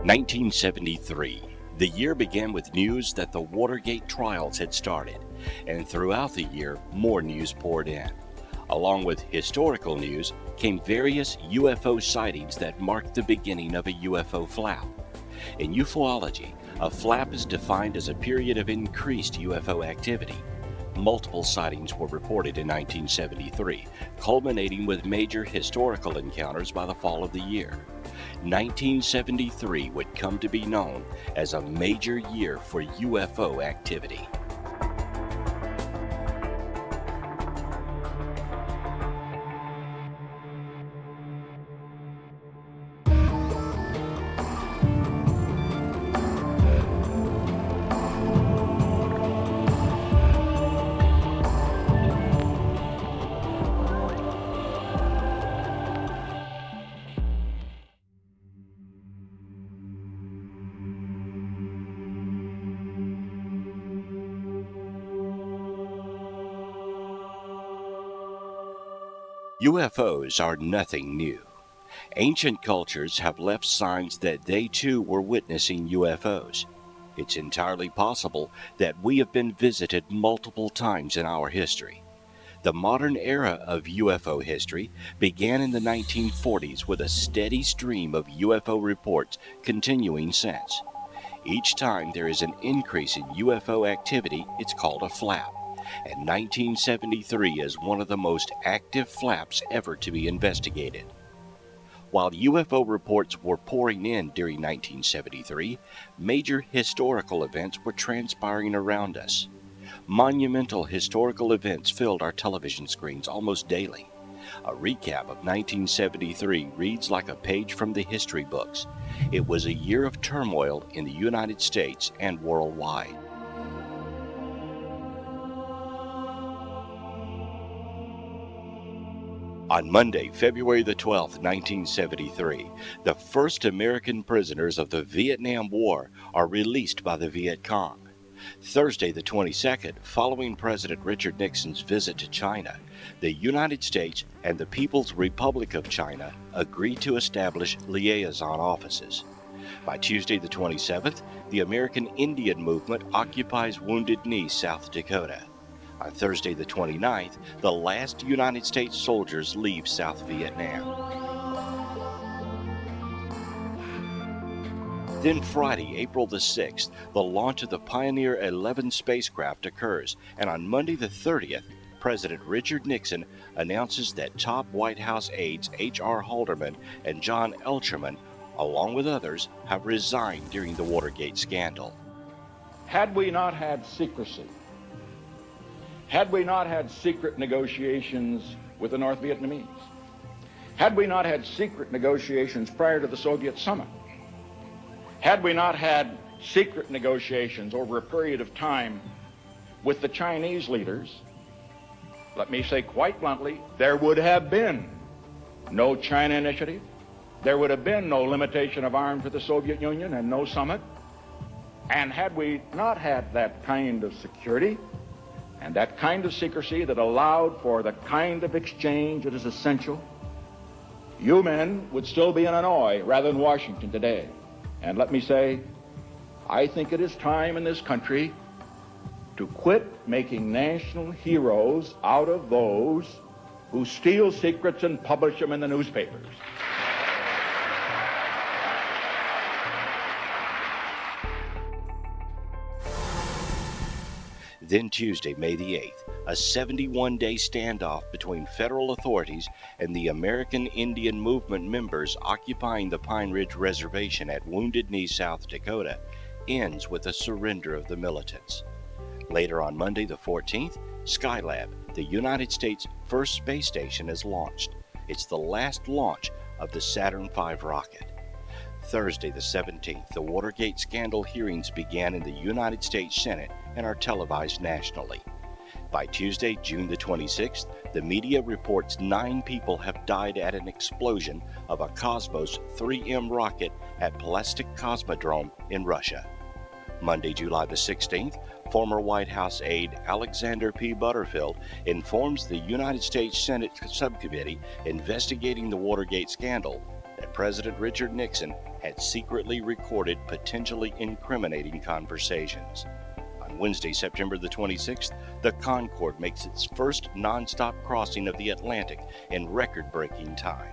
1973. The year began with news that the Watergate trials had started, and throughout the year, more news poured in. Along with historical news came various UFO sightings that marked the beginning of a UFO flap. In ufology, a flap is defined as a period of increased UFO activity. Multiple sightings were reported in 1973, culminating with major historical encounters by the fall of the year. 1973 would come to be known as a major year for UFO activity. UFOs are nothing new. Ancient cultures have left signs that they too were witnessing UFOs. It's entirely possible that we have been visited multiple times in our history. The modern era of UFO history began in the 1940s with a steady stream of UFO reports continuing since. Each time there is an increase in UFO activity, it's called a flap. And 1973 is one of the most active flaps ever to be investigated. While UFO reports were pouring in during 1973, major historical events were transpiring around us. Monumental historical events filled our television screens almost daily. A recap of 1973 reads like a page from the history books. It was a year of turmoil in the United States and worldwide. On Monday, February the 12th, 1973, the first American prisoners of the Vietnam War are released by the Viet Cong. Thursday the 22nd, following President Richard Nixon's visit to China, the United States and the People's Republic of China agreed to establish liaison offices. By Tuesday the 27th, the American Indian Movement occupies Wounded Knee, South Dakota. On Thursday the 29th, the last United States soldiers leave South Vietnam. Then Friday, April the 6th, the launch of the Pioneer 11 spacecraft occurs, and on Monday the 30th, President Richard Nixon announces that top White House aides H.R. Haldeman and John Elcherman, along with others, have resigned during the Watergate scandal. Had we not had secrecy, had we not had secret negotiations with the North Vietnamese, had we not had secret negotiations prior to the Soviet summit, had we not had secret negotiations over a period of time with the Chinese leaders, let me say quite bluntly, there would have been no China Initiative, there would have been no limitation of arms with the Soviet Union and no summit. And had we not had that kind of security and that kind of secrecy that allowed for the kind of exchange that is essential, you men would still be in Hanoi rather than Washington today. And let me say, I think it is time in this country to quit making national heroes out of those who steal secrets and publish them in the newspapers. Then Tuesday, May the 8th, a 71-day standoff between federal authorities and the American Indian Movement members occupying the Pine Ridge Reservation at Wounded Knee, South Dakota, ends with the surrender of the militants. Later on Monday the 14th, Skylab, the United States' first space station, is launched. It's the last launch of the Saturn V rocket. Thursday the 17th, the Watergate scandal hearings began in the United States Senate and are televised nationally. By Tuesday, June the 26th, the media reports 9 people have died at an explosion of a Cosmos 3M rocket at Plastic Cosmodrome in Russia. Monday, July the 16th, former White House aide Alexander P. Butterfield informs the United States Senate subcommittee investigating the Watergate scandal that President Richard Nixon had secretly recorded potentially incriminating conversations. On Wednesday, September the 26th, the Concorde makes its first non-stop crossing of the Atlantic in record-breaking time.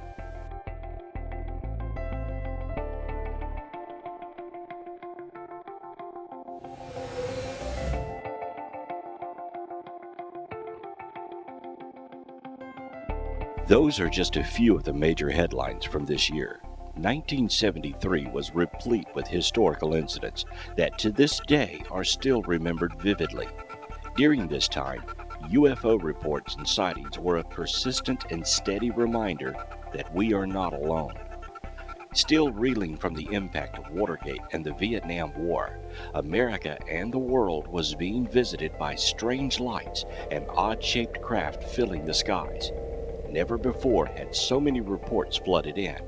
Those are just a few of the major headlines from this year. 1973 was replete with historical incidents that to this day are still remembered vividly. During this time, UFO reports and sightings were a persistent and steady reminder that we are not alone. Still reeling from the impact of Watergate and the Vietnam War, America and the world was being visited by strange lights and odd-shaped craft filling the skies. Never before had so many reports flooded in,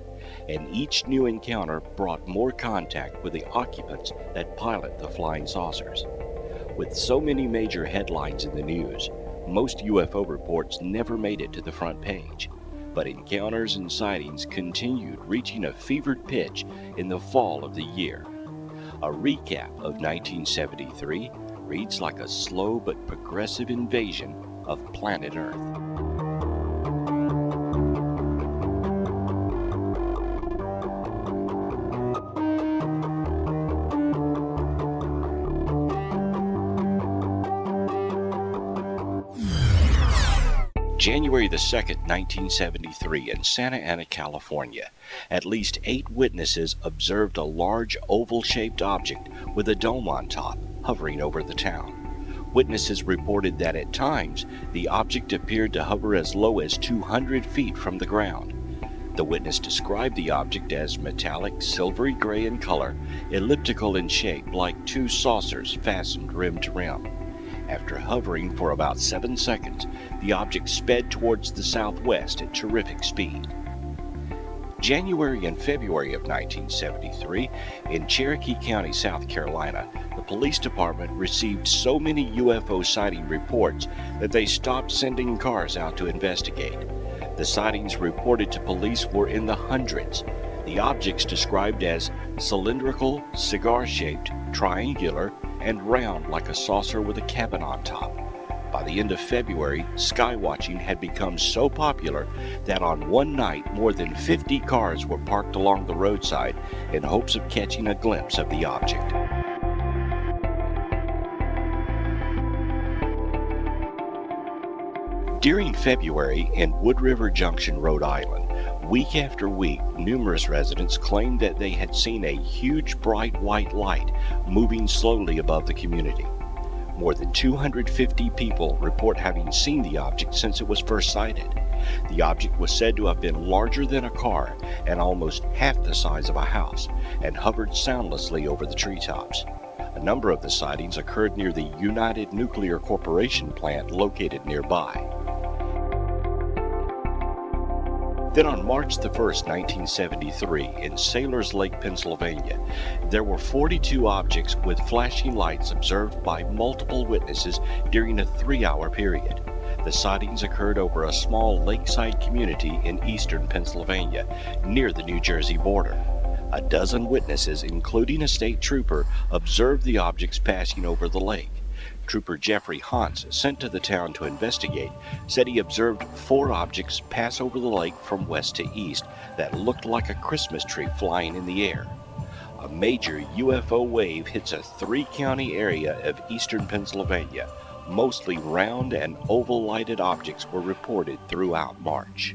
and each new encounter brought more contact with the occupants that pilot the flying saucers. With so many major headlines in the news, most UFO reports never made it to the front page, but encounters and sightings continued, reaching a fevered pitch in the fall of the year. A recap of 1973 reads like a slow but progressive invasion of planet Earth. January the 2nd, 1973, in Santa Ana, California, at least 8 witnesses observed a large oval-shaped object with a dome on top hovering over the town. Witnesses reported that at times the object appeared to hover as low as 200 feet from the ground. The witness described the object as metallic, silvery gray in color, elliptical in shape, like 2 saucers fastened rim to rim. After hovering for about 7 seconds, the object sped towards the southwest at terrific speed. January and February of 1973, in Cherokee County, South Carolina, the police department received so many UFO sighting reports that they stopped sending cars out to investigate. The sightings reported to police were in the hundreds. The objects described as cylindrical, cigar-shaped, triangular, and round like a saucer with a cabin on top. By the end of February, skywatching had become so popular that on one night more than 50 cars were parked along the roadside in hopes of catching a glimpse of the object. During February, in Wood River Junction, Rhode Island, week after week, numerous residents claimed that they had seen a huge bright white light moving slowly above the community. More than 250 people report having seen the object since it was first sighted. The object was said to have been larger than a car and almost half the size of a house, and hovered soundlessly over the treetops. A number of the sightings occurred near the United Nuclear Corporation plant located nearby. Then on March the 1st, 1973, in Sailors Lake, Pennsylvania, there were 42 objects with flashing lights observed by multiple witnesses during a 3-hour period. The sightings occurred over a small lakeside community in eastern Pennsylvania, near the New Jersey border. A dozen witnesses, including a state trooper, observed the objects passing over the lake. Trooper Jeffrey Hans, sent to the town to investigate, said he observed 4 objects pass over the lake from west to east that looked like a Christmas tree flying in the air. A major UFO wave hits a 3-county area of eastern Pennsylvania. Mostly round and oval-lighted objects were reported throughout March.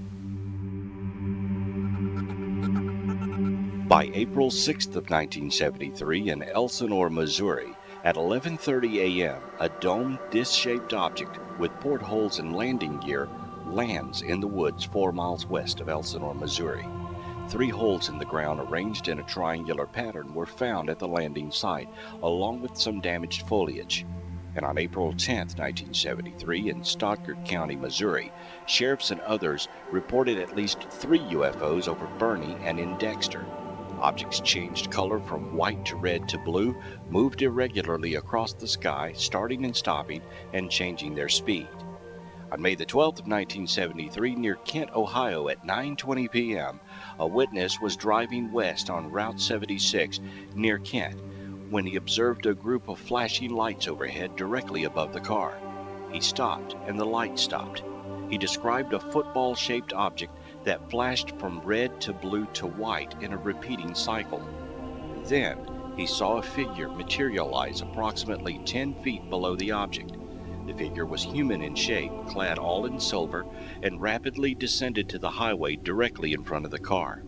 By April 6th of 1973, in Elsinore, Missouri, at 11:30 a.m., a domed, disc-shaped object with portholes and landing gear lands in the woods 4 miles west of Elsinore, Missouri. 3 holes in the ground arranged in a triangular pattern were found at the landing site, along with some damaged foliage. And on April 10, 1973, in Stoddard County, Missouri, sheriffs and others reported at least 3 UFOs over Bernie and in Dexter. Objects changed color from white to red to blue, moved irregularly across the sky, starting and stopping and changing their speed. On May the 12th of 1973, near Kent, Ohio at 9:20 p.m., a witness was driving west on Route 76 near Kent when he observed a group of flashing lights overhead directly above the car. He stopped, and the light stopped. He described a football-shaped object that flashed from red to blue to white in a repeating cycle. Then, he saw a figure materialize approximately 10 feet below the object. The figure was human in shape, clad all in silver, and rapidly descended to the highway directly in front of the car.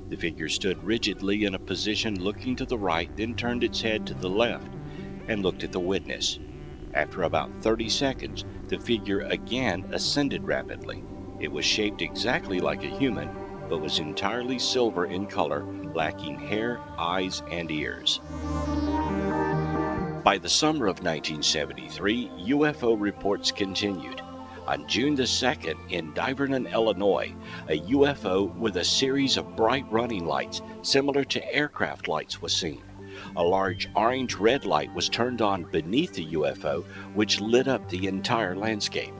The figure stood rigidly in a position looking to the right, then turned its head to the left and looked at the witness. After about 30 seconds, the figure again ascended rapidly. It was shaped exactly like a human, but was entirely silver in color, lacking hair, eyes, and ears. By the summer of 1973, UFO reports continued. On June the 2nd, in Divernon, Illinois, a UFO with a series of bright running lights similar to aircraft lights was seen. A large orange-red light was turned on beneath the UFO, which lit up the entire landscape.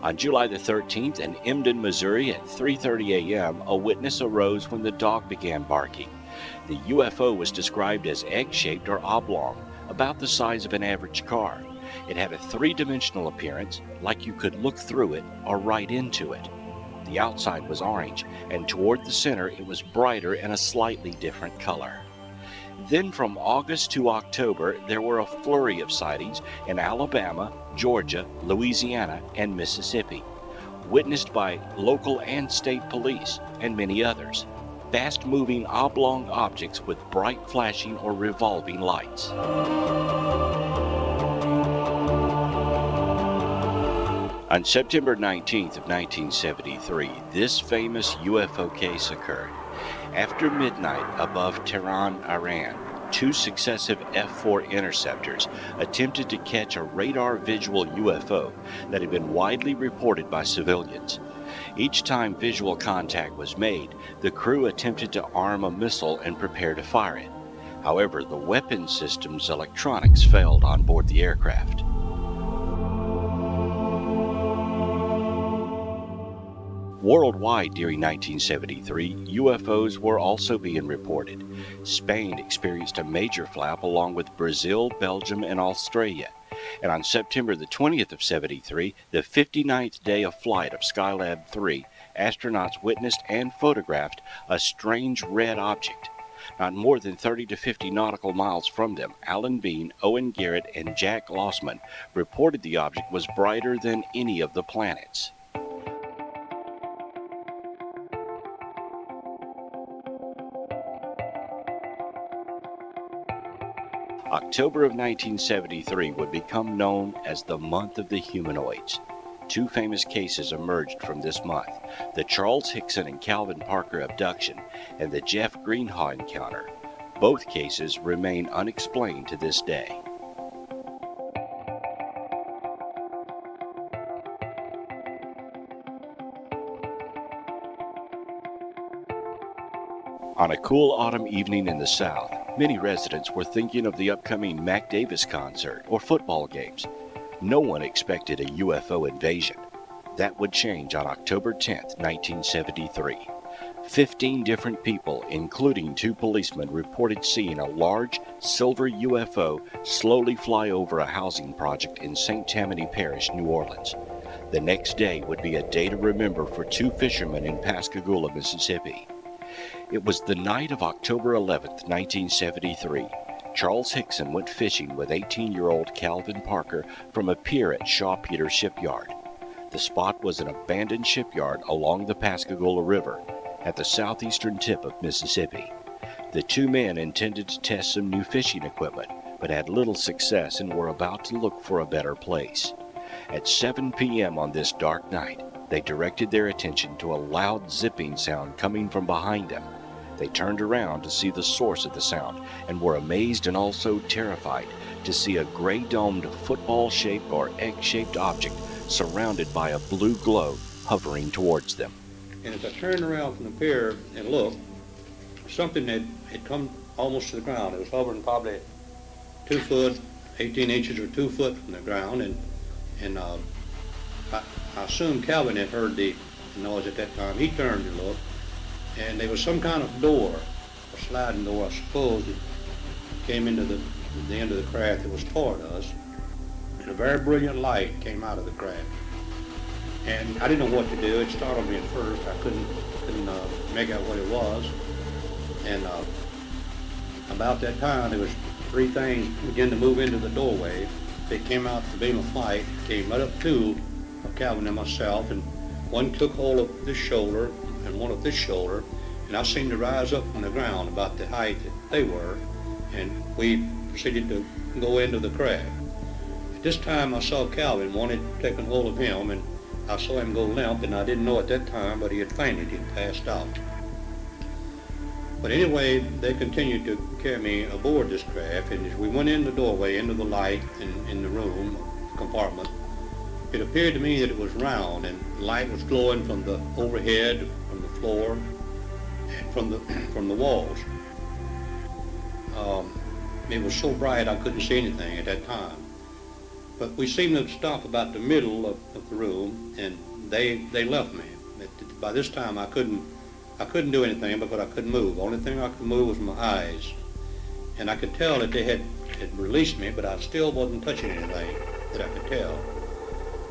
On July the 13th, in Emden, Missouri, at 3:30 a.m., a witness arose when the dog began barking. The UFO was described as egg-shaped or oblong, about the size of an average car. It had a three-dimensional appearance, like you could look through it or right into it. The outside was orange, and toward the center it was brighter and a slightly different color. Then from August to October, there were a flurry of sightings in Alabama, Georgia, Louisiana, and Mississippi, witnessed by local and state police and many others. Fast-moving oblong objects with bright flashing or revolving lights. On September 19th of 1973, this famous UFO case occurred. After midnight above Tehran, Iran, two successive F-4 interceptors attempted to catch a radar-visual UFO that had been widely reported by civilians. Each time visual contact was made, the crew attempted to arm a missile and prepare to fire it. However, the weapon system's electronics failed on board the aircraft. Worldwide during 1973, UFOs were also being reported. Spain experienced a major flap along with Brazil, Belgium, and Australia. And on September the 20th of 73, the 59th day of flight of Skylab 3, astronauts witnessed and photographed a strange red object. Not more than 30 to 50 nautical miles from them, Alan Bean, Owen Garrett, and Jack Lossman reported the object was brighter than any of the planets. October of 1973 would become known as the month of the humanoids. Two famous cases emerged from this month, the Charles Hickson and Calvin Parker abduction and the Jeff Greenhaw encounter. Both cases remain unexplained to this day. On a cool autumn evening in the South, many residents were thinking of the upcoming Mac Davis concert or football games. No one expected a UFO invasion. That would change on October 10, 1973. 15 different people, including 2 policemen, reported seeing a large silver UFO slowly fly over a housing project in St. Tammany Parish, New Orleans. The next day would be a day to remember for 2 fishermen in Pascagoula, Mississippi. It was the night of October 11, 1973. Charles Hickson went fishing with 18-year-old Calvin Parker from a pier at Shaw Peters Shipyard. The spot was an abandoned shipyard along the Pascagoula River at the southeastern tip of Mississippi. The 2 men intended to test some new fishing equipment, but had little success and were about to look for a better place. At 7 p.m. on this dark night, they directed their attention to a loud zipping sound coming from behind them. They turned around to see the source of the sound and were amazed and also terrified to see a gray-domed football-shaped or egg-shaped object surrounded by a blue glow hovering towards them. And as I turned around from the pier and looked, something that had come almost to the ground. It was hovering probably 2 foot, 18 inches or 2 foot from the ground, and I assume Calvin had heard the noise at that time. He turned to look, and there was some kind of door, a sliding door, I suppose, that came into the end of the craft that was toward us, and a very brilliant light came out of the craft. And I didn't know what to do. It startled me at first. I couldn't make out what it was. And about that time, there was three things began to move into the doorway. They came out the beam of light, came right up to Calvin and myself, and one took hold of this shoulder and one of this shoulder, and I seemed to rise up from the ground about the height that they were, and we proceeded to go into the craft. At this time, I saw Calvin, one had taken hold of him, and I saw him go limp, and I didn't know at that time, but he had fainted, he had passed out. But anyway, they continued to carry me aboard this craft, and as we went in the doorway, into the light in the room, compartment, it appeared to me that it was round, and light was glowing from the overhead, from the floor, and from the walls. It was so bright I couldn't see anything at that time. But we seemed to stop about the middle of the room, and they left me. By this time, I couldn't do anything because I couldn't move. The only thing I could move was my eyes. And I could tell that they had released me, but I still wasn't touching anything that I could tell.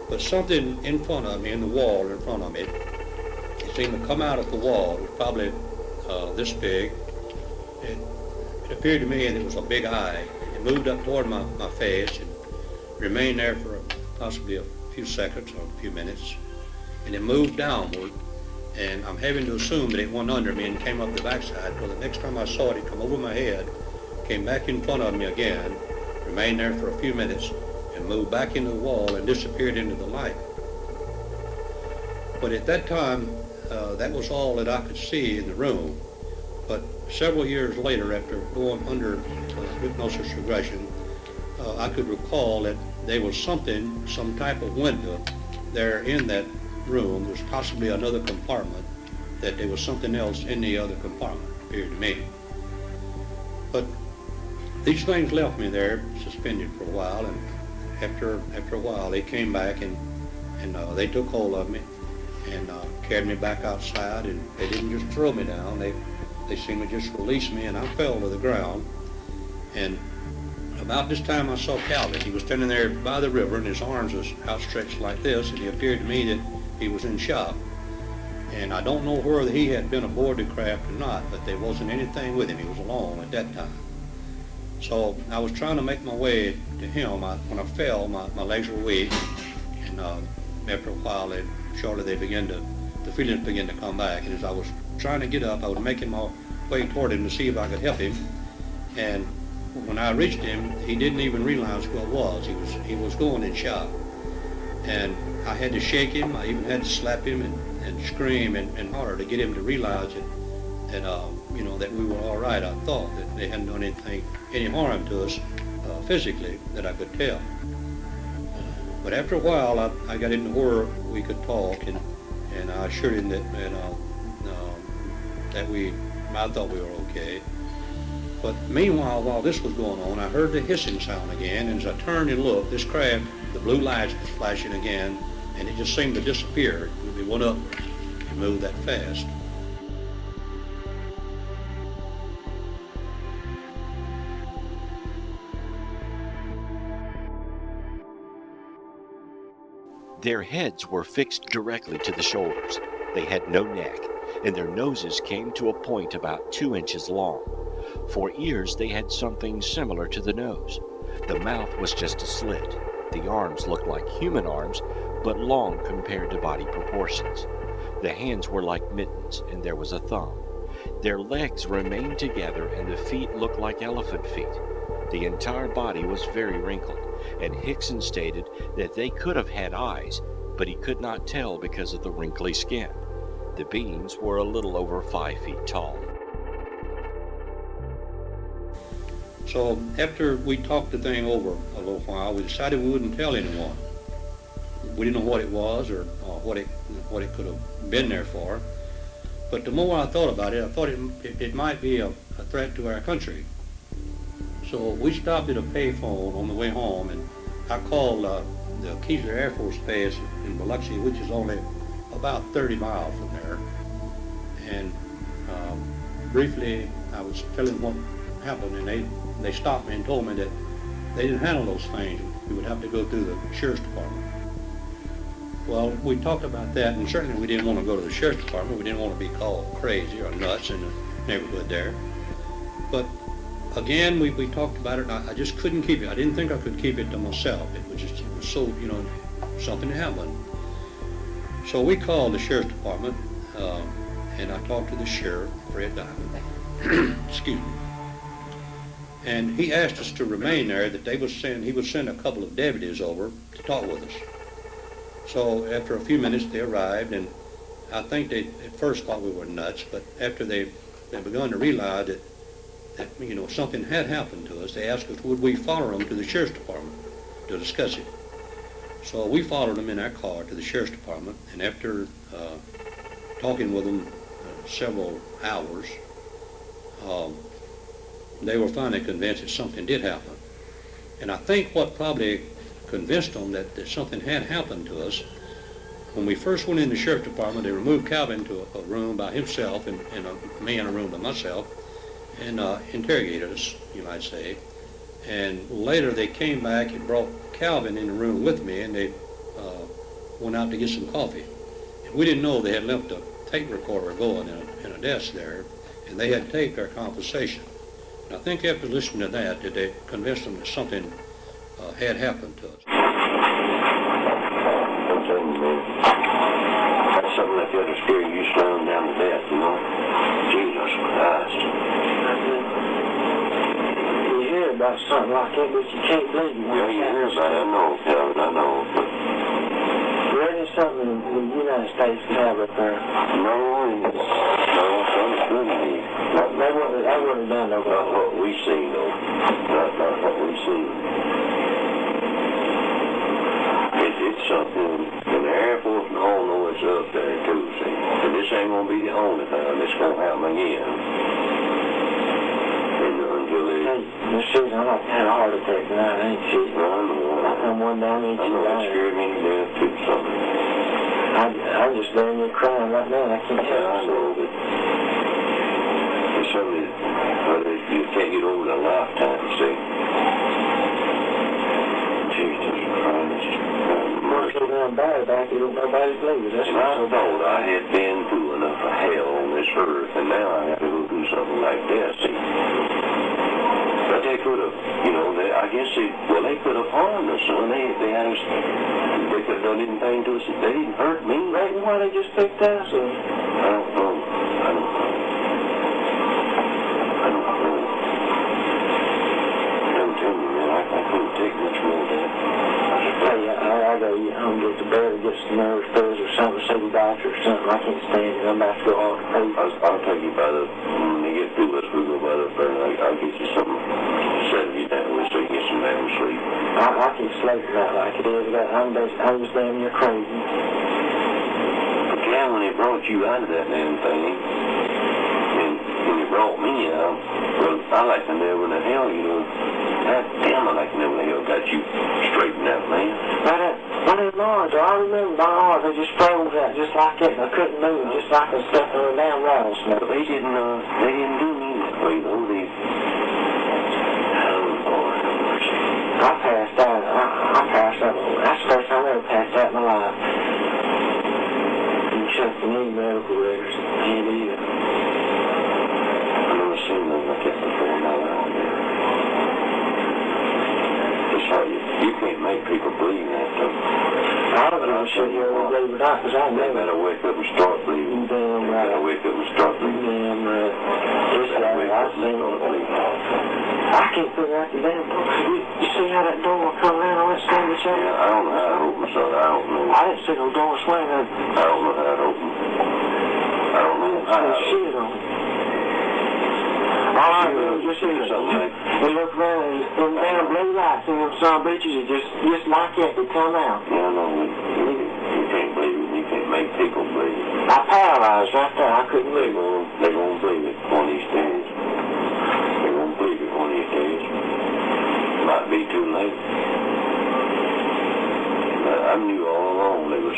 But something in front of me, in the wall in front of me, it seemed to come out of the wall. It was probably this big. It appeared to me that it was a big eye. It moved up toward my face and remained there for possibly a few seconds or a few minutes. And it moved downward. And I'm having to assume that it went under me and came up the backside, because the next time I saw it, it come over my head, came back in front of me again, remained there for a few minutes, and moved back into the wall and disappeared into the light. But at that time, that was all that I could see in the room. But several years later, after going under hypnosis regression, I could recall that there was something, some type of window there in that room. There was possibly another compartment, that there was something else in the other compartment, appeared to me. But these things left me there suspended for a while, and after a while they came back and they took hold of me and carried me back outside, and they didn't just throw me down, they seemed to just release me, and I fell to the ground. And about this time I saw Calvin. He was standing there by the river, and his arms was outstretched like this, and he appeared to me that he was in shock. And I don't know whether he had been aboard the craft or not, but there wasn't anything with him. He was alone at that time. So I was trying to make my way to him. When I fell, my legs were weak, and after a while, shortly the feelings began to come back. And as I was trying to get up, I was making my way toward him to see if I could help him. And when I reached him, he didn't even realize who I was. He was going in shock. And I had to shake him. I even had to slap him and scream and holler to get him to realize that we were all right. I thought that they hadn't done any harm to us physically that I could tell. But after a while, I got into where we could talk, and I assured him that I thought we were okay. But meanwhile, while this was going on, I heard the hissing sound again, and as I turned and looked, this craft, the blue lights was flashing again, and it just seemed to disappear. It went up and moved that fast. Their heads were fixed directly to the shoulders. They had no neck, and their noses came to a point about 2 inches long. For ears, they had something similar to the nose. The mouth was just a slit. The arms looked like human arms, but long compared to body proportions. The hands were like mittens, and there was a thumb. Their legs remained together, and the feet looked like elephant feet. The entire body was very wrinkled, and Hickson stated that they could have had eyes, but he could not tell because of the wrinkly skin. The beings were a little over 5 feet tall. So after we talked the thing over a little while, we decided we wouldn't tell anyone. We didn't know what it was or what it could have been there for. But the more I thought about it, I thought it might be a threat to our country. So we stopped at a payphone on the way home, and I called the Keesler Air Force Base in Biloxi, which is only about 30 miles from there. And briefly, I was telling what happened, and they stopped me and told me that they didn't handle those things. We would have to go through the sheriff's department. Well, we talked about that, and certainly we didn't want to go to the sheriff's department. We didn't want to be called crazy or nuts in the neighborhood there. But again, we talked about it, and I just couldn't keep it. I didn't think I could keep it to myself. It was so, something happened. So we called the sheriff's department, and I talked to the sheriff, Fred Diamond. Excuse me. And he asked us to remain there, that he would send a couple of deputies over to talk with us. So after a few minutes, they arrived, and I think they at first thought we were nuts, but after they begun to realize that something had happened to us, they asked us would we follow them to the sheriff's department to discuss it. So we followed them in our car to the sheriff's department, and after talking with them several hours, they were finally convinced that something did happen. And I think what probably convinced them that something had happened to us, when we first went in the sheriff's department, they removed Calvin to a room by himself and me in a room by myself, and interrogated us, you might say. And later they came back and brought Calvin in the room with me, and they went out to get some coffee. And we didn't know they had left a tape recorder going in a desk there, and they had taped our conversation. And I think after listening to that they convinced them that something had happened to us. I'm telling you, man, that's something like that will scare you slowing down to death, Jesus Christ. You hear about something like that, but you can't believe it. Yeah, you hear about it, I know, Calvin, I know, but... There isn't something the United States can have up there. No, something couldn't be. They wouldn't have done no good. Not what we see, though. Not what we see. It's something, and the Air Force and all know it's up there, too, see. And this ain't going to be the only time it's going to happen again. Until they... Hey, shoot, I'm not had a heart attack tonight, ain't she? Well, I know. I'm one down each I know it scared me to death, too, something. I'm just laying there crying right now, and I can't tell you. I know, but... It's something that you can't get over in a lifetime, you see. Jesus Christ. Once you run bad back, you don't nobody's believe it. That's And I thought I had been through enough of hell on this earth, and now I have to go through something like that, see. But they could have, I guess they could have harmed us, son. They could have done anything to us. They didn't hurt me. maybe why they just picked us up. I don't know. I'm telling you, man, I couldn't take much more of that. Hey, I go home, get to bed, get some nerve pills or something, see the doctor or something. I can't stand it. I'm about to go all to pay. I'll take you by when they get through us, we'll go by the fair, and I'll get you something to settle you down with so you get some damn sleep. I can't sleep tonight like it is. I'm just damn near crazy. But yeah, when they brought you out of that damn thing, and when you brought me out, well, I like to know when the hell, God damn, I like to know when the hell got you straightened out, man. One of them arms, I remember my arms, they just froze out just like that, and I couldn't move, just like I was stuck in a damn rattlesnake. But they didn't do me that way, though. I passed out. I passed out. That's the first time I ever passed out in my life. You checked the new medical records. Ain't either. I've never seen nothing like that before in my life, man. Just how you can't make people believe that, though. I don't know if you ever believe it or not, because I They never. better wake up and start believing. Damn They right. better wake up and start believing. Damn right. Just They better like wake I up and seen start it. believing. I can't figure out the damn door. You see how that door come around on that stand of chair? Yeah, I don't know how it opens, son. I don't know. I didn't see no door swing up. I don't know how it opens. I don't know how it opens. Shit on it. All I know is just see Something like we look around and them damn blue lights and them some bitches are just like that, they come out. Yeah, I know. You can't believe it. You can't make people believe it. I paralyzed right there. I couldn't They're move. gonna believe it one of these days. They're gonna believe it one of these days. Might be too late. I knew all along they was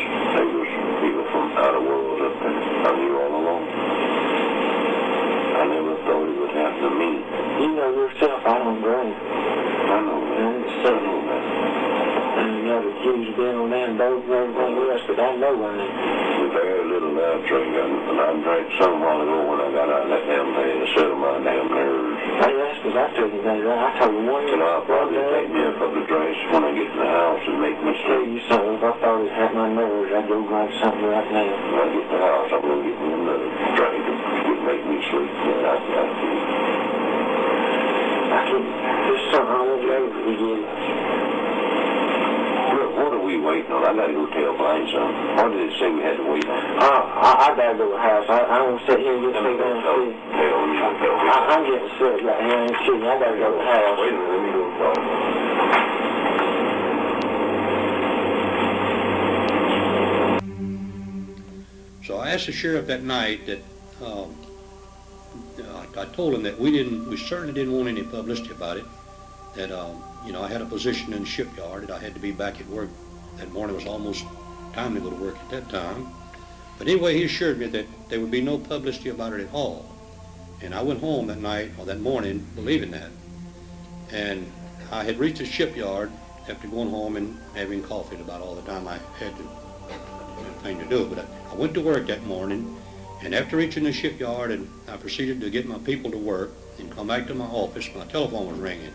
people from outer world up there. I knew all along. I never thought it would happen to me. You know yourself, I don't drink. I know, man. I know that. And you know the Jews been on that boat and everything else, but I know I ain't. With very little I drink, and I drank some while ago when I got out of that damn thing to settle my damn nerves. Hey, that's because I took you things right. I told you one And I'll probably take me a couple of drinks when I get in the house and make me Tell sleep. you something, if I thought it had my nerves, I'd go drink something right now. When I get in the house, I'm going to get me another drink that would make me sleep. Yeah, I can, there's something I won't be able to forget. Look, what are we waiting on? I got to go tell Blaine something. What did it say we had to wait on? I gotta go to the house. I don't sit here and get sick on Tell the me. I'm getting sick right here. I ain't kidding. I gotta go to the house. Wait a minute, let me go talk. So I asked the sheriff that night that I told him that we certainly didn't want any publicity about it. That I had a position in the shipyard, and I had to be back at work that morning. It was almost time to go to work at that time. But anyway, he assured me that there would be no publicity about it at all. And I went home that night or that morning believing that. And I had reached the shipyard after going home and having coffee about all the time I had thing to do. But I went to work that morning, and after reaching the shipyard, and I proceeded to get my people to work and come back to my office. My telephone was ringing,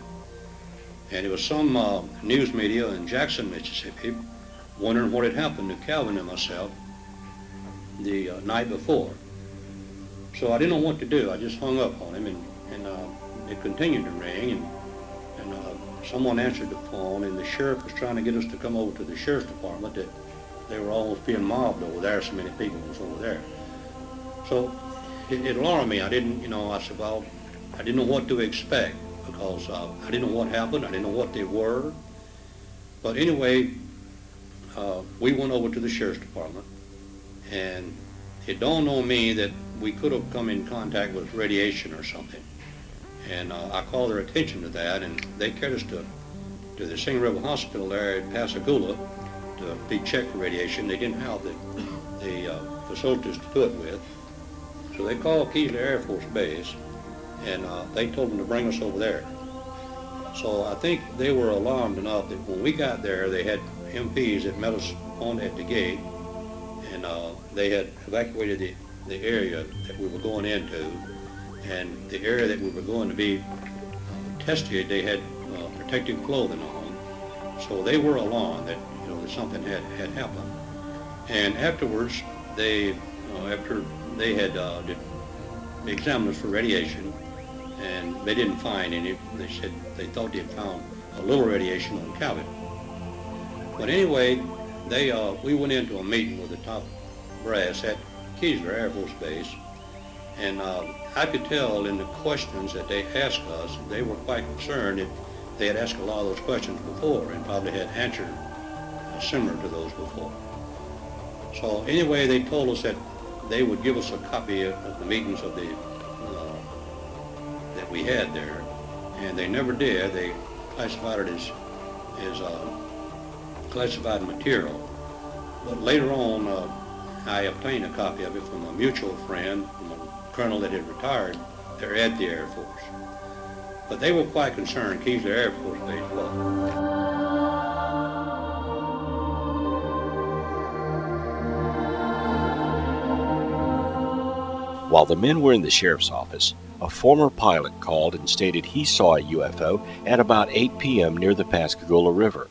and it was some news media in Jackson, Mississippi, wondering what had happened to Calvin and myself the night before. So I didn't know what to do. I just hung up on him, and it continued to ring, and someone answered the phone, and the sheriff was trying to get us to come over to the sheriff's department. That they were almost being mobbed over there. So many people was over there. So it alarmed me. I didn't, I said, well, I didn't know what to expect because I didn't know what happened. I didn't know what they were. But anyway, we went over to the sheriff's department, and it dawned on me that we could have come in contact with radiation or something. And I called their attention to that, and they carried us to the Singing River Hospital there at Pascagoula to be checked for radiation. They didn't have the facilities to do it with. So they called Keesley Air Force Base, and they told them to bring us over there. So I think they were alarmed enough that when we got there, they had MPs that met us at the gate, and they had evacuated the area that we were going into, and the area that we were going to be tested, they had protective clothing on. So they were alarmed that that something had happened. And afterwards, after they had examined us for radiation, and they didn't find any. They said they thought they had found a little radiation on Calvin. But anyway, we went into a meeting with the top brass at Keesler Air Force Base, and I could tell in the questions that they asked us, they were quite concerned that they had asked a lot of those questions before and probably had answered similar to those before. So anyway, they told us that they would give us a copy of the meetings of that we had there, and they never did. They classified it as classified material. But later on, I obtained a copy of it from a mutual friend, from a colonel that had retired there at the Air Force. But they were quite concerned, Keesler Air Force Base was. While the men were in the sheriff's office, a former pilot called and stated he saw a UFO at about 8 p.m. near the Pascagoula River.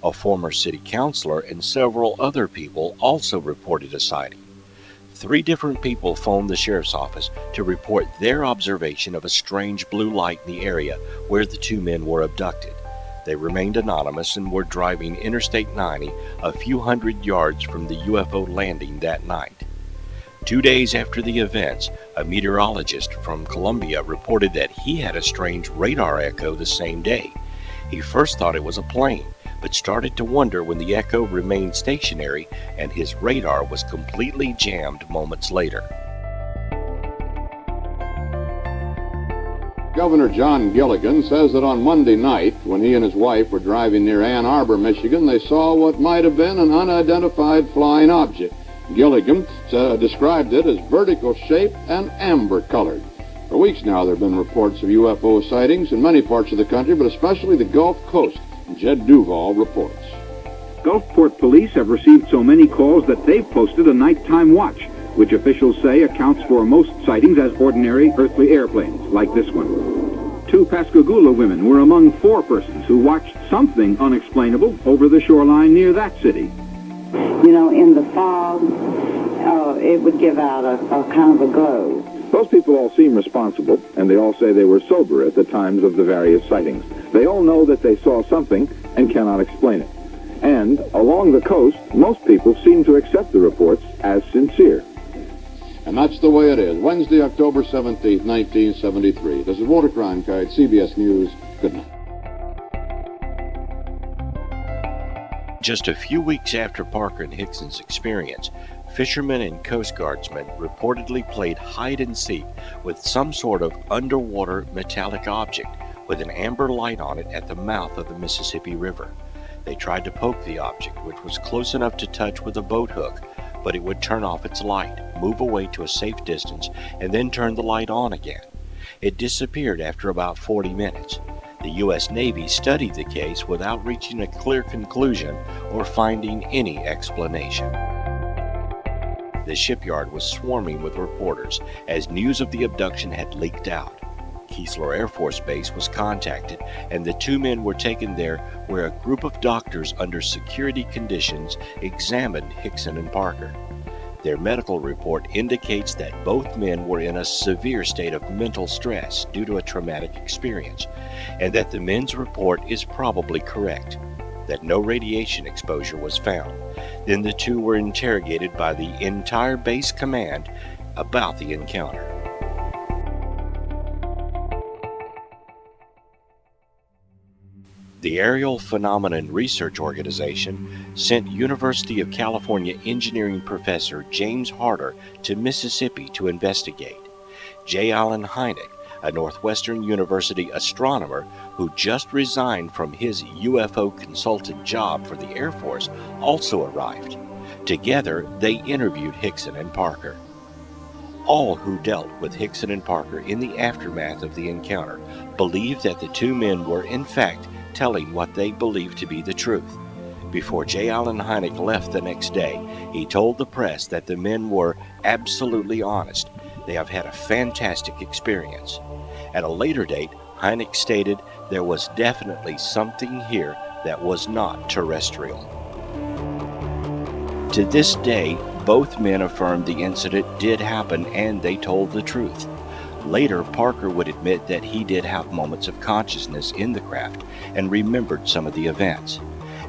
A former city councilor and several other people also reported a sighting. 3 different people phoned the sheriff's office to report their observation of a strange blue light in the area where the 2 men were abducted. They remained anonymous and were driving Interstate 90 a few hundred yards from the UFO landing that night. 2 days after the events, a meteorologist from Columbia reported that he had a strange radar echo the same day. He first thought it was a plane, but started to wonder when the echo remained stationary and his radar was completely jammed moments later. Governor John Gilligan says that on Monday night, when he and his wife were driving near Ann Arbor, Michigan, they saw what might have been an unidentified flying object. Gilligan described it as vertical shaped and amber-colored. For weeks now, there have been reports of UFO sightings in many parts of the country, but especially the Gulf Coast. Jed Duval reports. Gulfport police have received so many calls that they've posted a nighttime watch, which officials say accounts for most sightings as ordinary earthly airplanes, like this one. 2 Pascagoula women were among 4 persons who watched something unexplainable over the shoreline near that city. You know, in the fog, it would give out a kind of a glow. Those people all seem responsible, and they all say they were sober at the times of the various sightings. They all know that they saw something and cannot explain it. And along the coast, most people seem to accept the reports as sincere. And that's the way it is. Wednesday, October 17th, 1973. This is Walter Cronkite, CBS News. Good night. Just a few weeks after Parker and Hickson's experience, fishermen and Coast Guardsmen reportedly played hide-and-seek with some sort of underwater metallic object with an amber light on it at the mouth of the Mississippi River. They tried to poke the object, which was close enough to touch with a boat hook, but it would turn off its light, move away to a safe distance, and then turn the light on again. It disappeared after about 40 minutes. The U.S. Navy studied the case without reaching a clear conclusion or finding any explanation. The shipyard was swarming with reporters as news of the abduction had leaked out. Keesler Air Force Base was contacted, and the 2 men were taken there where a group of doctors under security conditions examined Hickson and Parker. Their medical report indicates that both men were in a severe state of mental stress due to a traumatic experience, and that the men's report is probably correct, that no radiation exposure was found. Then the 2 were interrogated by the entire base command about the encounter. The Aerial Phenomenon Research Organization sent University of California engineering professor James Harder to Mississippi to investigate. J. Allen Hynek, a Northwestern University astronomer who just resigned from his UFO consultant job for the Air Force, also arrived. Together, they interviewed Hickson and Parker. All who dealt with Hickson and Parker in the aftermath of the encounter believed that the 2 men were, in fact, telling what they believed to be the truth. Before J. Allen Hynek left the next day, he told the press that the men were absolutely honest. They have had a fantastic experience. At a later date, Hynek stated there was definitely something here that was not terrestrial. To this day, both men affirmed the incident did happen and they told the truth. Later, Parker would admit that he did have moments of consciousness in the craft and remembered some of the events.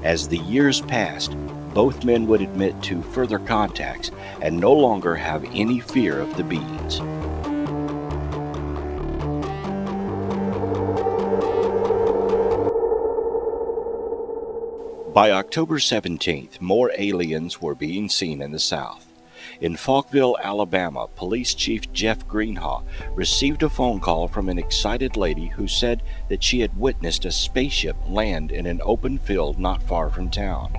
As the years passed, both men would admit to further contacts and no longer have any fear of the beings. By October 17th, more aliens were being seen in the South. In Falkville, Alabama, Police Chief Jeff Greenhaw received a phone call from an excited lady who said that she had witnessed a spaceship land in an open field not far from town.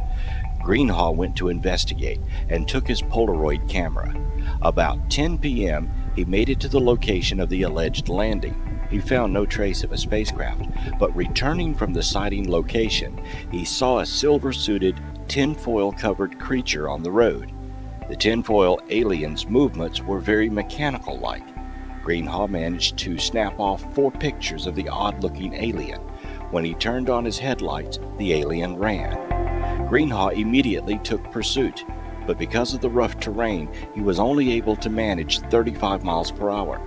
Greenhaw went to investigate and took his Polaroid camera. About 10 p.m., he made it to the location of the alleged landing. He found no trace of a spacecraft, but returning from the sighting location, he saw a silver-suited, tinfoil-covered creature on the road. The tinfoil alien's movements were very mechanical-like. Greenhaw managed to snap off 4 pictures of the odd-looking alien. When he turned on his headlights, the alien ran. Greenhaw immediately took pursuit, but because of the rough terrain, he was only able to manage 35 miles per hour.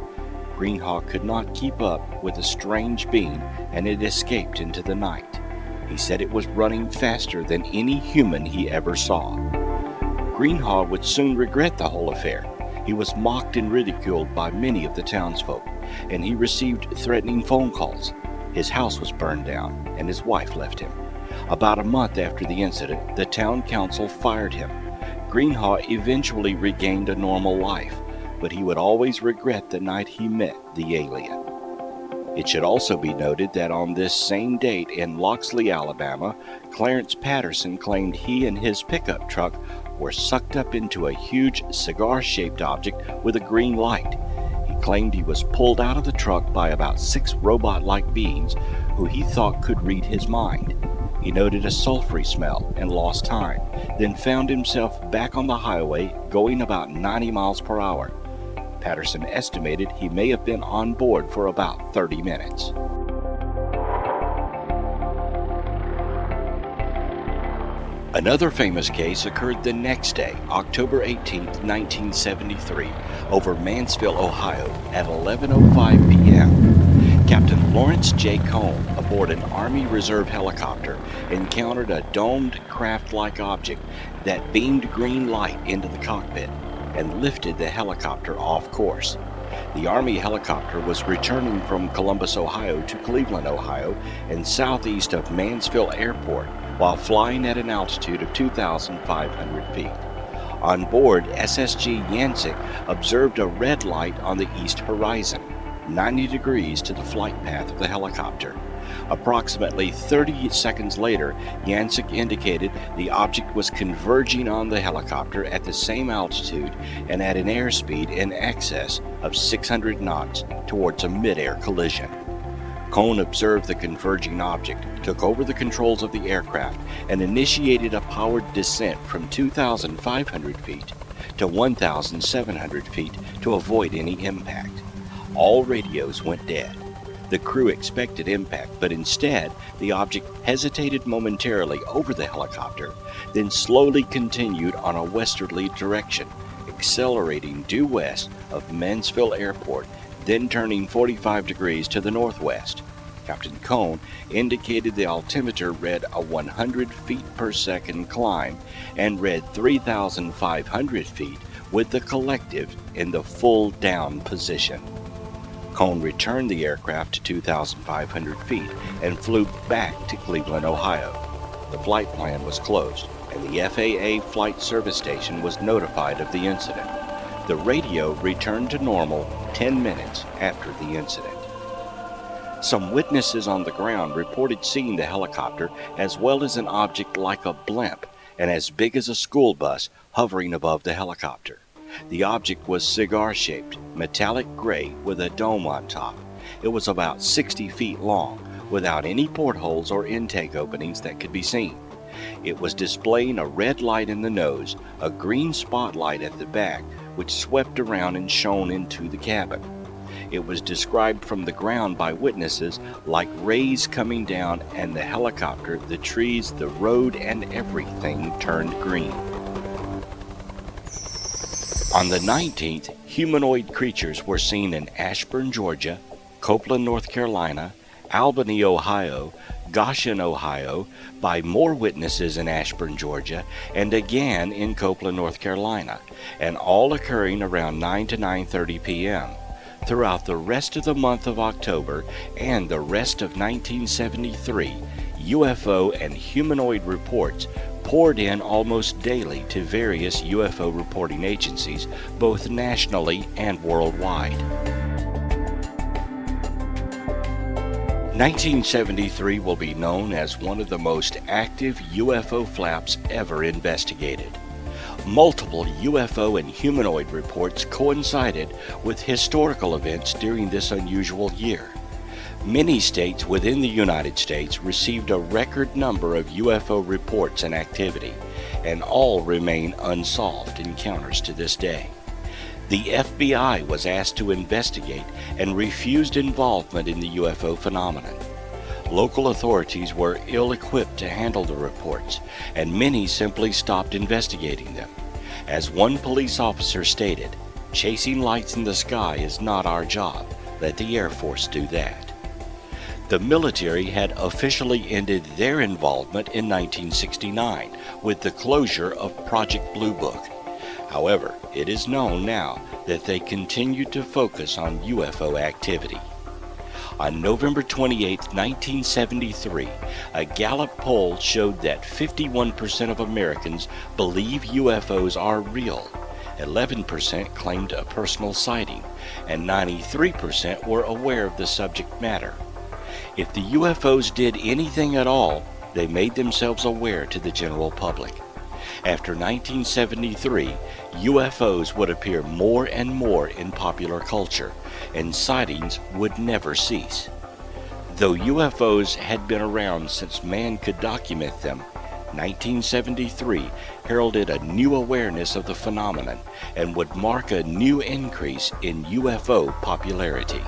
Greenhaw could not keep up with the strange being, and it escaped into the night. He said it was running faster than any human he ever saw. Greenhaw would soon regret the whole affair. He was mocked and ridiculed by many of the townsfolk, and he received threatening phone calls. His house was burned down, and his wife left him. About a month after the incident, the town council fired him. Greenhaw eventually regained a normal life, but he would always regret the night he met the alien. It should also be noted that on this same date in Loxley, Alabama, Clarence Patterson claimed he and his pickup truck were sucked up into a huge cigar-shaped object with a green light. He claimed he was pulled out of the truck by about 6 robot-like beings who he thought could read his mind. He noted a sulfury smell and lost time, then found himself back on the highway going about 90 miles per hour. Patterson estimated he may have been on board for about 30 minutes. Another famous case occurred the next day, October 18, 1973, over Mansfield, Ohio at 11:05 p.m. Captain Lawrence J. Cohn, aboard an Army Reserve helicopter, encountered a domed craft-like object that beamed green light into the cockpit and lifted the helicopter off course. The Army helicopter was returning from Columbus, Ohio to Cleveland, Ohio, and southeast of Mansfield Airport while flying at an altitude of 2,500 feet. On board, SSG Yancey observed a red light on the east horizon, 90 degrees to the flight path of the helicopter. Approximately 30 seconds later, Yancey indicated the object was converging on the helicopter at the same altitude and at an airspeed in excess of 600 knots towards a mid-air collision. Cohn observed the converging object, took over the controls of the aircraft, and initiated a powered descent from 2,500 feet to 1,700 feet to avoid any impact. All radios went dead. The crew expected impact, but instead, the object hesitated momentarily over the helicopter, then slowly continued on a westerly direction, accelerating due west of Mansfield Airport, then turning 45 degrees to the northwest. Captain Cohn indicated the altimeter read a 100 feet per second climb and read 3,500 feet with the collective in the full down position. Cohn returned the aircraft to 2,500 feet and flew back to Cleveland, Ohio. The flight plan was closed, and the FAA Flight Service Station was notified of the incident. The radio returned to normal 10 minutes after the incident. Some witnesses on the ground reported seeing the helicopter as well as an object like a blimp and as big as a school bus hovering above the helicopter. The object was cigar-shaped, metallic gray with a dome on top. It was about 60 feet long, without any portholes or intake openings that could be seen. It was displaying a red light in the nose, a green spotlight at the back, which swept around and shone into the cabin. It was described from the ground by witnesses like rays coming down, and the helicopter, the trees, the road, and everything turned green. On the 19th, humanoid creatures were seen in Ashburn, Georgia, Copeland, North Carolina, Albany, Ohio, Goshen, Ohio, by more witnesses in Ashburn, Georgia, and again in Copeland, North Carolina, and all occurring around 9 to 9:30 p.m. Throughout the rest of the month of October and the rest of 1973, UFO and humanoid reports poured in almost daily to various UFO reporting agencies, both nationally and worldwide. 1973 will be known as one of the most active UFO flaps ever investigated. Multiple UFO and humanoid reports coincided with historical events during this unusual year. Many states within the United States received a record number of UFO reports and activity, and all remain unsolved encounters to this day. The FBI was asked to investigate and refused involvement in the UFO phenomenon. Local authorities were ill-equipped to handle the reports, and many simply stopped investigating them. As one police officer stated, "Chasing lights in the sky is not our job. Let the Air Force do that." The military had officially ended their involvement in 1969 with the closure of Project Blue Book. However, it is known now that they continued to focus on UFO activity. On November 28, 1973, a Gallup poll showed that 51% of Americans believe UFOs are real, 11% claimed a personal sighting, and 93% were aware of the subject matter. If the UFOs did anything at all, they made themselves aware to the general public. After 1973, UFOs would appear more and more in popular culture, and sightings would never cease. Though UFOs had been around since man could document them, 1973 heralded a new awareness of the phenomenon and would mark a new increase in UFO popularity.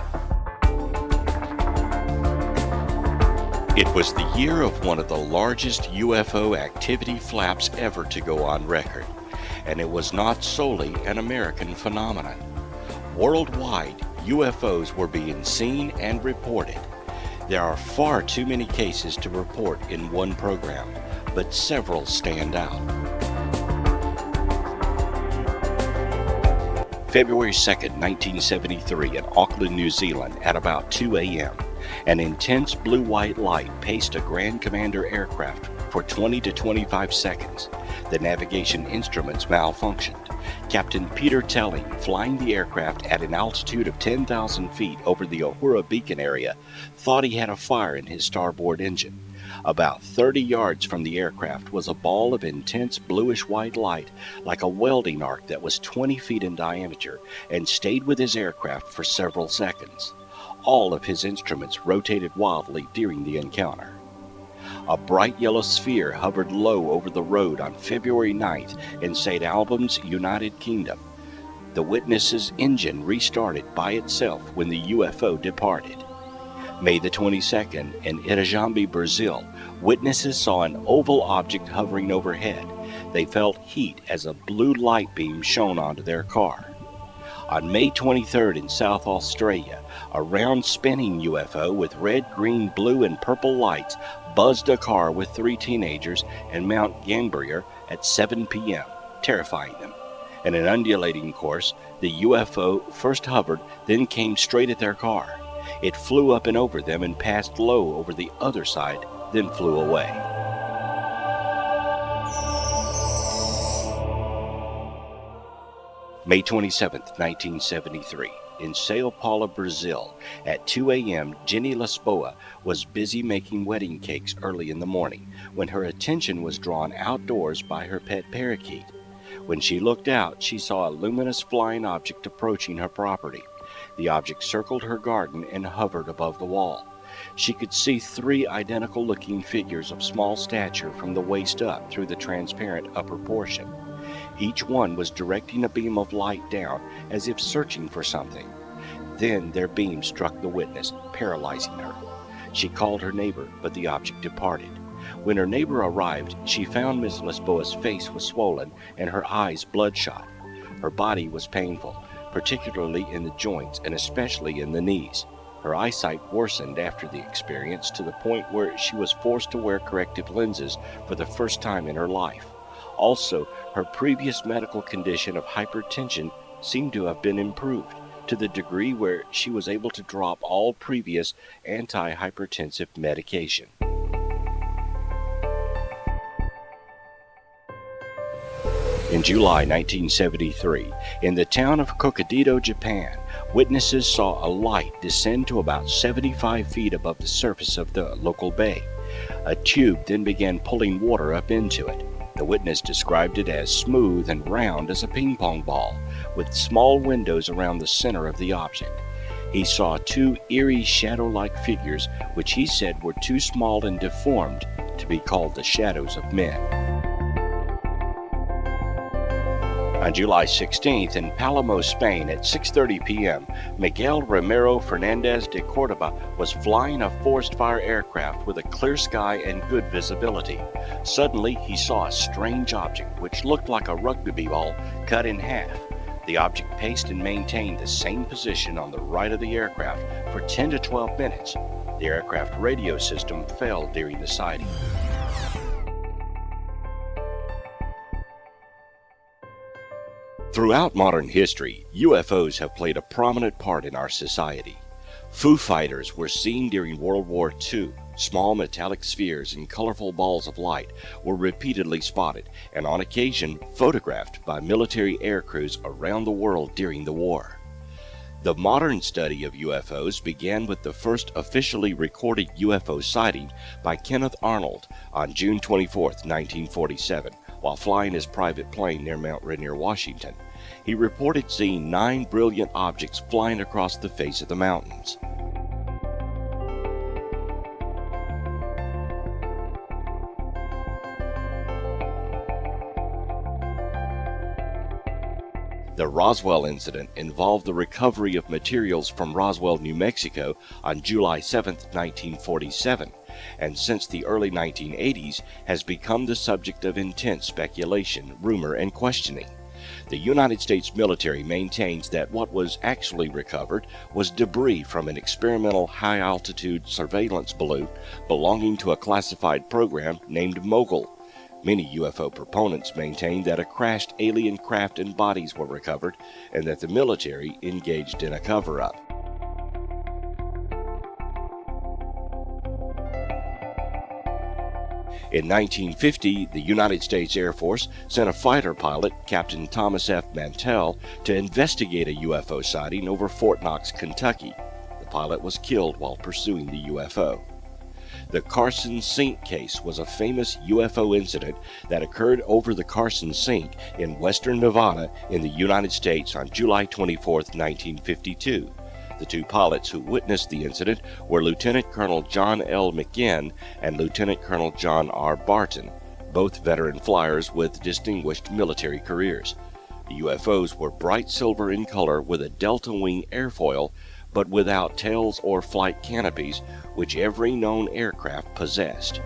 It was the year of one of the largest UFO activity flaps ever to go on record, and it was not solely an American phenomenon. Worldwide, UFOs were being seen and reported. There are far too many cases to report in one program, but several stand out. February 2nd, 1973, in Auckland, New Zealand, at about 2 a.m., an intense blue-white light paced a Grand Commander aircraft for 20 to 25 seconds. The navigation instruments malfunctioned. Captain Peter Telling, flying the aircraft at an altitude of 10,000 feet over the Uhura Beacon area, thought he had a fire in his starboard engine. About 30 yards from the aircraft was a ball of intense bluish-white light, like a welding arc that was 20 feet in diameter, and stayed with his aircraft for several seconds. All of his instruments rotated wildly during the encounter. A bright yellow sphere hovered low over the road on February 9th in St. Albans, United Kingdom. The witness's engine restarted by itself when the UFO departed. May the 22nd, in Itajambi, Brazil, witnesses saw an oval object hovering overhead. They felt heat as a blue light beam shone onto their car. On May 23rd in South Australia, a round spinning UFO with red, green, blue, and purple lights buzzed a car with 3 teenagers in Mount Gambier at 7 p.m., terrifying them. In an undulating course, the UFO first hovered, then came straight at their car. It flew up and over them and passed low over the other side, then flew away. May 27, 1973, in Sao Paulo, Brazil, at 2 a.m., Jenny Lisboa was busy making wedding cakes early in the morning when her attention was drawn outdoors by her pet parakeet. When she looked out, she saw a luminous flying object approaching her property. The object circled her garden and hovered above the wall. She could see 3 identical-looking figures of small stature from the waist up through the transparent upper portion. Each one was directing a beam of light down as if searching for something. Then their beam struck the witness, paralyzing her. She called her neighbor, but the object departed. When her neighbor arrived, she found Miss Lisboa's face was swollen and her eyes bloodshot. Her body was painful, particularly in the joints and especially in the knees. Her eyesight worsened after the experience to the point where she was forced to wear corrective lenses for the first time in her life. Also, her previous medical condition of hypertension seemed to have been improved to the degree where she was able to drop all previous anti-hypertensive medication. In July 1973, in the town of Hokkaido, Japan, witnesses saw a light descend to about 75 feet above the surface of the local bay. A tube then began pulling water up into it. The witness described it as smooth and round as a ping pong ball, with small windows around the center of the object. He saw 2 eerie shadow-like figures, which he said were too small and deformed to be called the shadows of men. On July 16th, in Palamo, Spain, at 6:30 p.m., Miguel Ramiro Fernandez de Cordoba was flying a forced-fire aircraft with a clear sky and good visibility. Suddenly, he saw a strange object which looked like a rugby ball cut in half. The object paced and maintained the same position on the right of the aircraft for 10 to 12 minutes. The aircraft radio system failed during the sighting. Throughout modern history, UFOs have played a prominent part in our society. Foo Fighters were seen during World War II. Small metallic spheres and colorful balls of light were repeatedly spotted and on occasion photographed by military air crews around the world during the war. The modern study of UFOs began with the first officially recorded UFO sighting by Kenneth Arnold on June 24, 1947, while flying his private plane near Mount Rainier, Washington. He reported seeing 9 brilliant objects flying across the face of the mountains. The Roswell incident involved the recovery of materials from Roswell, New Mexico on July 7, 1947, and since the early 1980s has become the subject of intense speculation, rumor, and questioning. The United States military maintains that what was actually recovered was debris from an experimental high-altitude surveillance balloon belonging to a classified program named Mogul. Many UFO proponents maintain that a crashed alien craft and bodies were recovered and that the military engaged in a cover-up. In 1950, the United States Air Force sent a fighter pilot, Captain Thomas F. Mantell, to investigate a UFO sighting over Fort Knox, Kentucky. The pilot was killed while pursuing the UFO. The Carson Sink case was a famous UFO incident that occurred over the Carson Sink in western Nevada in the United States on July 24, 1952. The two pilots who witnessed the incident were Lieutenant Colonel John L. McGinn and Lieutenant Colonel John R. Barton, both veteran flyers with distinguished military careers. The UFOs were bright silver in color with a delta wing airfoil, but without tails or flight canopies, which every known aircraft possessed.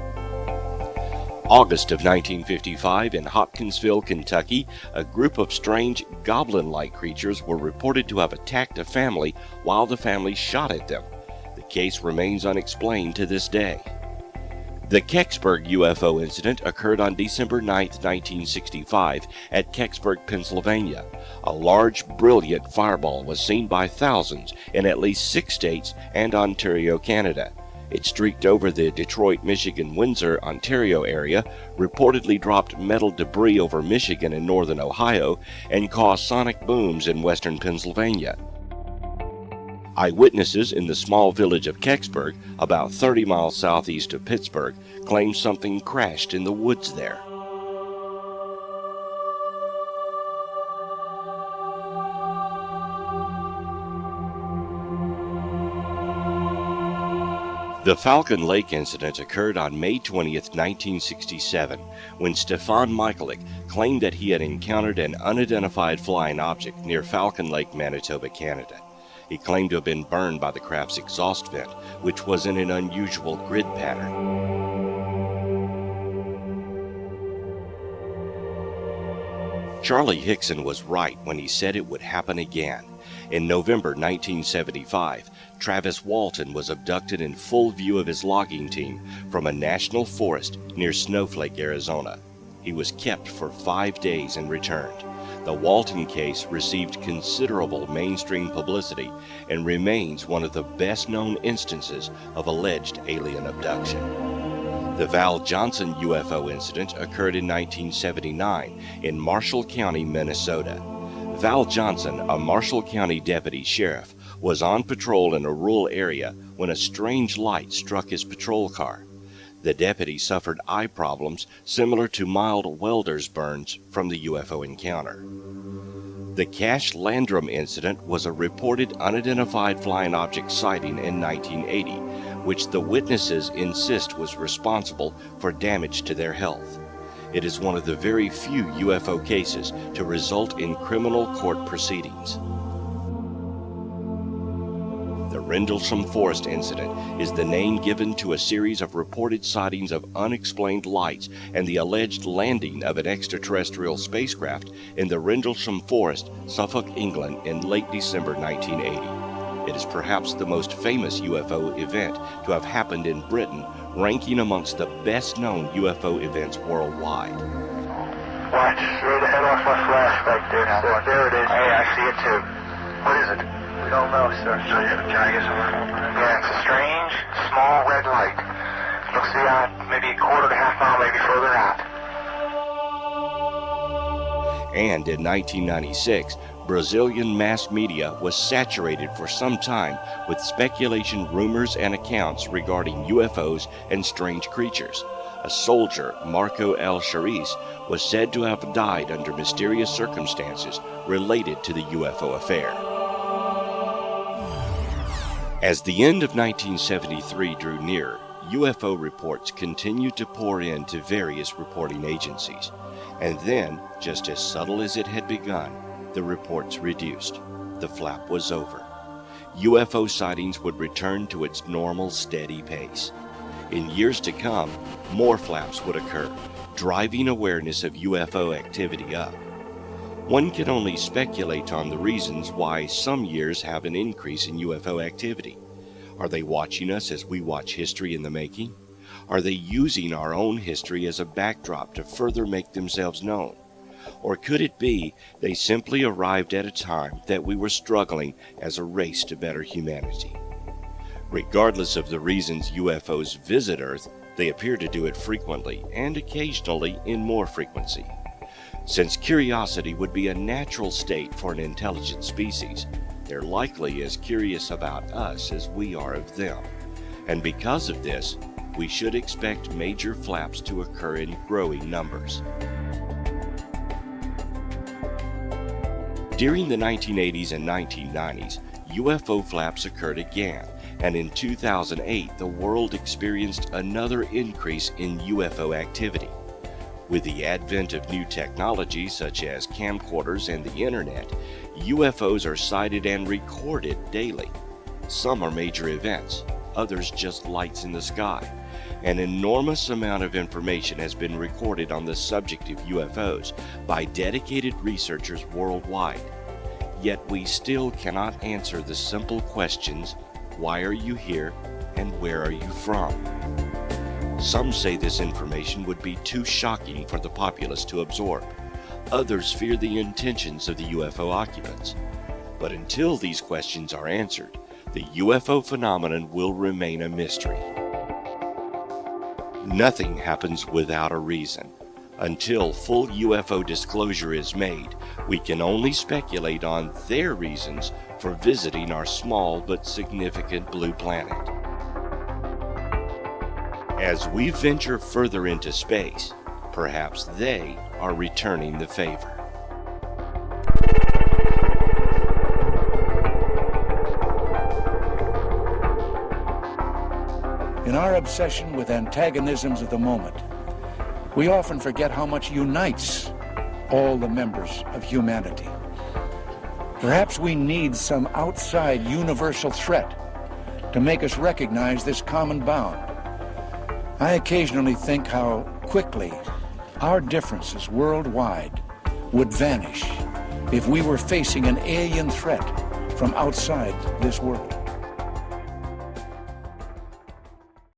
August of 1955, in Hopkinsville, Kentucky, a group of strange goblin-like creatures were reported to have attacked a family while the family shot at them. The case remains unexplained to this day. The Kecksburg UFO incident occurred on December 9, 1965, at Kecksburg, Pennsylvania. A large, brilliant fireball was seen by thousands in at least 6 states and Ontario, Canada. It streaked over the Detroit, Michigan, Windsor, Ontario area, reportedly dropped metal debris over Michigan and northern Ohio, and caused sonic booms in western Pennsylvania. Eyewitnesses in the small village of Kecksburg, about 30 miles southeast of Pittsburgh, claimed something crashed in the woods there. The Falcon Lake incident occurred on May 20, 1967, when Stefan Michaelik claimed that he had encountered an unidentified flying object near Falcon Lake, Manitoba, Canada. He claimed to have been burned by the craft's exhaust vent, which was in an unusual grid pattern. Charlie Hickson was right when he said it would happen again. In November 1975, Travis Walton was abducted in full view of his logging team from a national forest near Snowflake, Arizona. He was kept for 5 days and returned. The Walton case received considerable mainstream publicity and remains one of the best-known instances of alleged alien abduction. The Val Johnson UFO incident occurred in 1979 in Marshall County, Minnesota. Val Johnson, a Marshall County deputy sheriff, was on patrol in a rural area when a strange light struck his patrol car. The deputy suffered eye problems similar to mild welder's burns from the UFO encounter. The Cash Landrum incident was a reported unidentified flying object sighting in 1980, which the witnesses insist was responsible for damage to their health. It is one of the very few UFO cases to result in criminal court proceedings. The Rendlesham Forest incident is the name given to a series of reported sightings of unexplained lights and the alleged landing of an extraterrestrial spacecraft in the Rendlesham Forest, Suffolk, England in late December 1980. It is perhaps the most famous UFO event to have happened in Britain, ranking amongst the best-known UFO events worldwide. Watch, straight ahead off my flash back there. There it is. Hey, I see it too. What is it? We don't know, sir. So can I get some? Yeah, it's a strange, small red light. Looks to be maybe a quarter to half mile, maybe further out. And in 1996, Brazilian mass media was saturated for some time with speculation, rumors, and accounts regarding UFOs and strange creatures. A soldier, Marco L. Charis, was said to have died under mysterious circumstances related to the UFO affair. As the end of 1973 drew near, UFO reports continued to pour in to various reporting agencies. And then, just as subtle as it had begun, the reports reduced. The flap was over. UFO sightings would return to its normal, steady pace. In years to come, more flaps would occur, driving awareness of UFO activity up. One can only speculate on the reasons why some years have an increase in UFO activity. Are they watching us as we watch history in the making? Are they using our own history as a backdrop to further make themselves known? Or could it be they simply arrived at a time that we were struggling as a race to better humanity? Regardless of the reasons UFOs visit Earth, they appear to do it frequently and occasionally in more frequency. Since curiosity would be a natural state for an intelligent species, they're likely as curious about us as we are of them. And because of this, we should expect major flaps to occur in growing numbers. During the 1980s and 1990s, UFO flaps occurred again, and in 2008 the world experienced another increase in UFO activity. With the advent of new technology such as camcorders and the internet, UFOs are sighted and recorded daily. Some are major events, others just lights in the sky. An enormous amount of information has been recorded on the subject of UFOs by dedicated researchers worldwide. Yet we still cannot answer the simple questions, why are you here and where are you from? Some say this information would be too shocking for the populace to absorb. Others fear the intentions of the UFO occupants. But until these questions are answered, the UFO phenomenon will remain a mystery. Nothing happens without a reason. Until full UFO disclosure is made, we can only speculate on their reasons for visiting our small but significant blue planet. As we venture further into space, perhaps they are returning the favor. In our obsession with antagonisms of the moment, we often forget how much unites all the members of humanity. Perhaps we need some outside universal threat to make us recognize this common bound. I occasionally think how quickly our differences worldwide would vanish if we were facing an alien threat from outside this world.